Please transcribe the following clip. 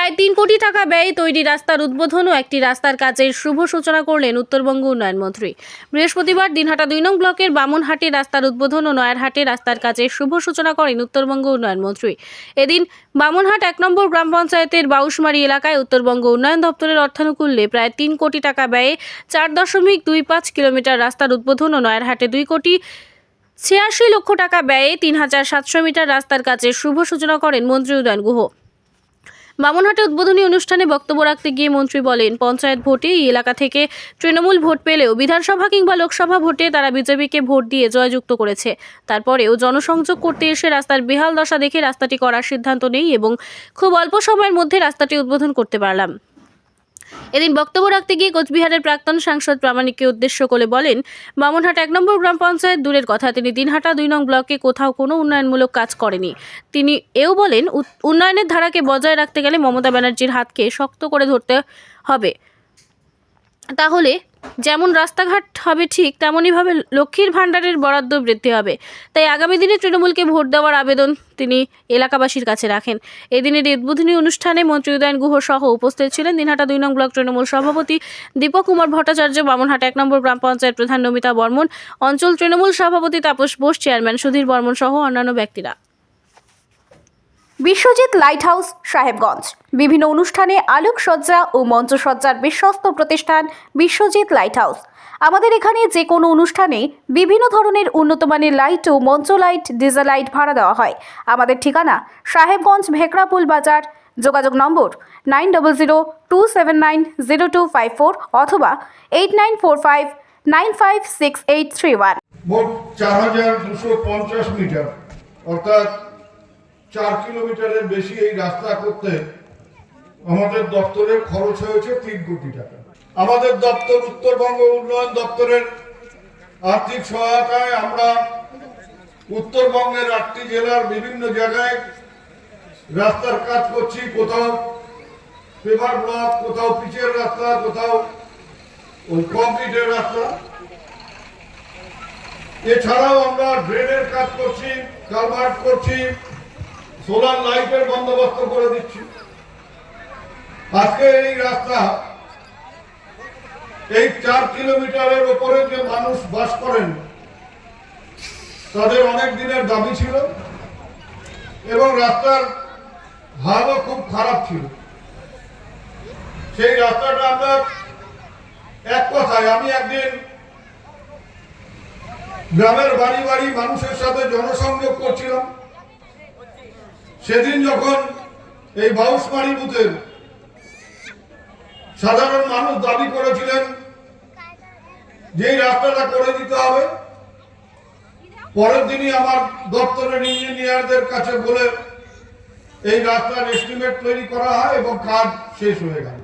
প্রায় 3 কোটি টাকা ব্যয়ে তৈরি রাস্তার উদ্বোধন ও একটি রাস্তার কাজের শুভ সূচনা করলেন উত্তরবঙ্গ উন্নয়ন মন্ত্রী। বৃহস্পতিবার দিনহাটা 2 নং ব্লকের বামনহাটে রাস্তার উদ্বোধন ও নয়ারহাটে রাস্তার কাজের শুভ সূচনা করেন উত্তরবঙ্গ উন্নয়ন মন্ত্রী। এদিন বামনহাট 1 নম্বর গ্রাম পঞ্চায়েতের বাউশমারি এলাকায় উত্তরবঙ্গ উন্নয়ন দপ্তরের অর্থানুকূল্যে প্রায় 3 কোটি টাকা ব্যয়ে 4.25 কিলোমিটার রাস্তার উদ্বোধন ও নয়ারহাটে 2 কোটি 86 লক্ষ টাকা ব্যয়ে 3700 মিটার রাস্তার কাজের শুভ সূচনা করেন মন্ত্রী উদয়ন গুহ। বামনহাটে উদ্বোধনী অনুষ্ঠানে বক্তব্য রাখতে গিয়ে মন্ত্রী বলেন, পঞ্চায়েত ভোটে এই এলাকা থেকে তৃণমূল ভোট পেলেও বিধানসভা কিংবা লোকসভা ভোটে তারা বিজেপিকে ভোট দিয়ে জয়যুক্ত করেছে। তারপরেও জনসংযোগ করতে এসে রাস্তার বেহাল দশা দেখে রাস্তাটি করার সিদ্ধান্ত নেই এবং খুব অল্প সময়ের মধ্যে রাস্তাটি উদ্বোধন করতে পারলাম। এদিন বক্তব্য রাখতে গিয়ে কোচবিহারের প্রাক্তন সাংসদ প্রামাণিককে উদ্দেশ্য করে বলেন, বামনহাট 1 নম্বর গ্রাম পঞ্চায়েত দূরের কথা, তিনি দিনহাটা 2 নং ব্লকে কোথাও কোনো উন্নয়নমূলক কাজ করেনি। তিনি এও বলেন, উন্নয়নের ধারাকে বজায় রাখতে গেলে মমতা ব্যানার্জির হাতকে শক্ত করে ধরতে হবে, তাহলে যেমন রাস্তাঘাট হবে ঠিক তেমনইভাবে লক্ষ্মীর ভাণ্ডারের বরাদ্দ বৃদ্ধি হবে। তাই আগামী দিনে তৃণমূলকে ভোট দেওয়ার আবেদন তিনি এলাকাবাসীর কাছে রাখেন। এদিনের এই উদ্বোধনী অনুষ্ঠানে মন্ত্রী উদয়ন গুহ সহ উপস্থিত ছিলেন দিনহাটা 2 নং ব্লক তৃণমূল সভাপতি দীপক কুমার ভট্টাচার্য, বামনহাট 1 নম্বর গ্রাম পঞ্চায়েত প্রধান নমিতা বর্মন, অঞ্চল তৃণমূল সভাপতি তাপস বোস, চেয়ারম্যান সুধীর বর্মন সহ অন্যান্য ব্যক্তিরা। Biswajit light house, Sahebganj. বিভিন্ন অনুষ্ঠানে আলোকসজ্জা ও মঞ্চসজ্জার বিশ্বস্ত প্রতিষ্ঠান বিশ্বজিৎ লাইট হাউস। আমাদের এখানে যে কোনো অনুষ্ঠানে বিভিন্ন ধরনের উন্নতমানের লাইট ও মঞ্চ লাইট, ডিজে লাইট ভাড়া দেওয়া হয়। আমাদের ঠিকানা সাহেবগঞ্জ, ভেকরাপুল বাজার। যোগাযোগ নম্বর 9002790254 অথবা 8945956831। মোট 4250 মিটার অর্থাৎ 4 কিলোমিটারের বেশি এই রাস্তা করতে আমাদের দপ্তরের খরচ হয়েছে 3 কোটি টাকা। আমাদের দপ্তর উত্তরবঙ্গ উন্নয়ন দপ্তরের আর্থিক সহায়তায় আমরা উত্তরবঙ্গের 8টি জেলার বিভিন্ন জায়গায় রাস্তার কাজ করছি। কোথাও পেভার ব্লক, কোথাও পিচের রাস্তা, কোথাও ওই কংক্রিটের রাস্তা। এছাড়াও আমরা ড্রেনের কাজ করছি, কালভার্ট করছি, সোলার লাইটের বন্দোবস্ত করে দিচ্ছি। আজকে এই রাস্তা, এই 4 কিলোমিটারের উপরে যে মানুষ বাস করেন তাদের অনেক দিনের দাবি ছিল এবং রাস্তার হালও খুব খারাপ ছিল। সেই রাস্তাটা আমরা এক কথায়, আমি একদিন গ্রামের বাড়ি বাড়ি মানুষের সাথে জনসংযোগ করছিলাম। সেদিন যখন এই বাউশমারি বুথের সাধারণ মানুষ দাবি করেছিলেন যে এই রাস্তাটা করে দিতে হবে, পরের দিনই আমার দপ্তরের ইঞ্জিনিয়ারদের কাছে বলে এই রাস্তার এস্টিমেট তৈরি করা হয় এবং কাজ শেষ হয়ে গেল।